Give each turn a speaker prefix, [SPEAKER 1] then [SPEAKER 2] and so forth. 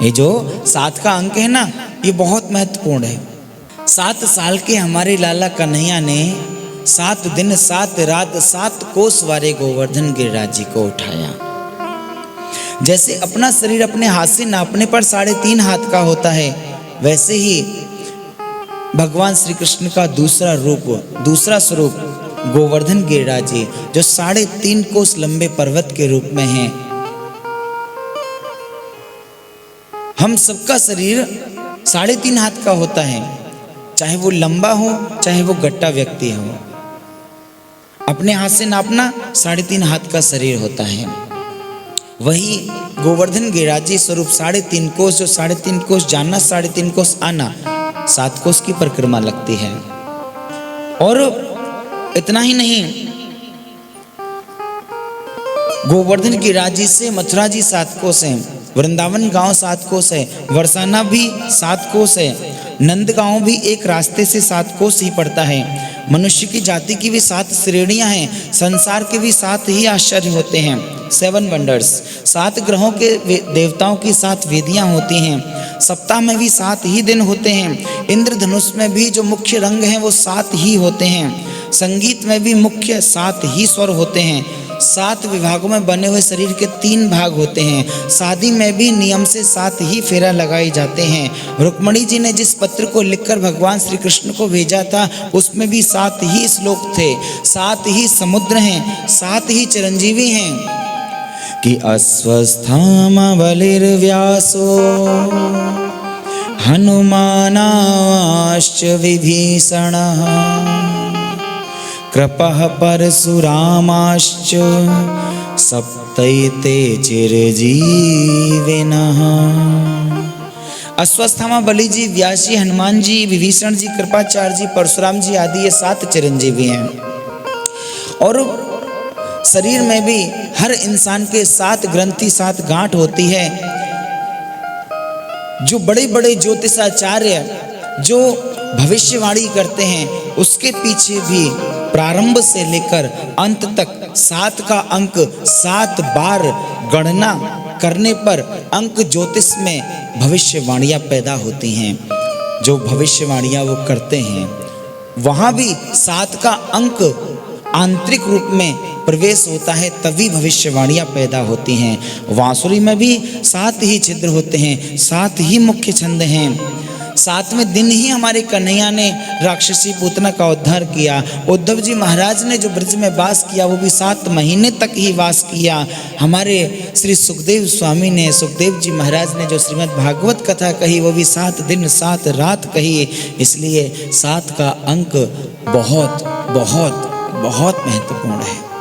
[SPEAKER 1] ये जो 7 का अंक है ना, ये बहुत महत्वपूर्ण है। 7 साल के हमारे लाला कन्हैया ने 7 दिन 7 रात 7 कोस वारे गोवर्धन गिरिराज जी को उठाया। जैसे अपना शरीर अपने हाथ से नापने पर 3.5 हाथ का होता है, वैसे ही भगवान श्री कृष्ण का दूसरा स्वरूप गोवर्धन गिरिराज जी, जो 3.5 कोस लंबे पर्वत के रूप में हैं। हम सबका शरीर 3.5 हाथ का होता है, चाहे वो लंबा हो चाहे वो गट्टा व्यक्ति हो। अपने हाथ से नापना 3.5 हाथ का शरीर होता है। वही गोवर्धन गिरिराज जी स्वरूप 3.5 कोस, जो 3.5 कोस जाना 3.5 कोस आना, 7 कोस की परिक्रमा लगती है। और इतना ही नहीं, गोवर्धन गिरिराज जी से मथुरा जी 7 कोस है, वृंदावन गांव 7 कोस है, बरसाना भी 7 कोस है, नंदगांव भी एक रास्ते से 7 कोस ही पड़ता है। मनुष्य की जाति की भी 7 श्रेणियां हैं, संसार के भी 7 ही आश्चर्य होते हैं, 7 वंडर्स। 7 ग्रहों के देवताओं की 7 वेदियां होती हैं। सप्ताह में भी 7 ही दिन होते हैं। इंद्रधनुष में भी जो मुख्य रंग हैं वो 7 ही होते हैं। संगीत में भी मुख्य 7 ही स्वर होते हैं। 7 विभागों में बने हुए शरीर के 3 भाग होते हैं। शादी में भी नियम से 7 ही फेरा लगाए जाते हैं। रुक्मणी जी ने जिस पत्र को लिखकर भगवान श्री कृष्ण को भेजा था, उसमें भी 7 ही श्लोक थे, 7 ही समुद्र हैं, 7 ही चिरंजीवी हैं कि अस्वस्थामा बलिर्व्यासो हनुमानाश्च विभीषणः कृपः परशुरामाश्च सप्तैते चिरजीविनः। अश्वस्थामा बलि जी, व्यास जी, हनुमान जी, विभीषण जी, कृपाचार्य जी, परशुराम जी आदि ये 7 चिरंजीवी हैं। और शरीर में भी हर इंसान के 7 ग्रंथि 7 गांठ होती है। जो बड़े बड़े ज्योतिषाचार्य जो भविष्यवाणी करते हैं, उसके पीछे भी प्रारंभ से लेकर अंत तक 7 का अंक 7 बार गणना करने पर अंक ज्योतिष में भविष्यवाणियां पैदा होती हैं। जो भविष्यवाणियां वो करते हैं, वहां भी 7 का अंक आंतरिक रूप में प्रवेश होता है, तभी भविष्यवाणियां पैदा होती हैं। वांसुरी में भी 7 ही छिद्र होते हैं, 7 ही मुख्य छंद हैं। 7वें दिन ही हमारे कन्हैया ने राक्षसी पूतना का उद्धार किया। उद्धव जी महाराज ने जो ब्रज में वास किया, वो भी 7 महीने तक ही वास किया। हमारे श्री सुखदेव स्वामी ने, सुखदेव जी महाराज ने जो श्रीमद् भागवत कथा कही, वो भी 7 दिन 7 रात कही। इसलिए 7 का अंक बहुत बहुत बहुत महत्वपूर्ण है।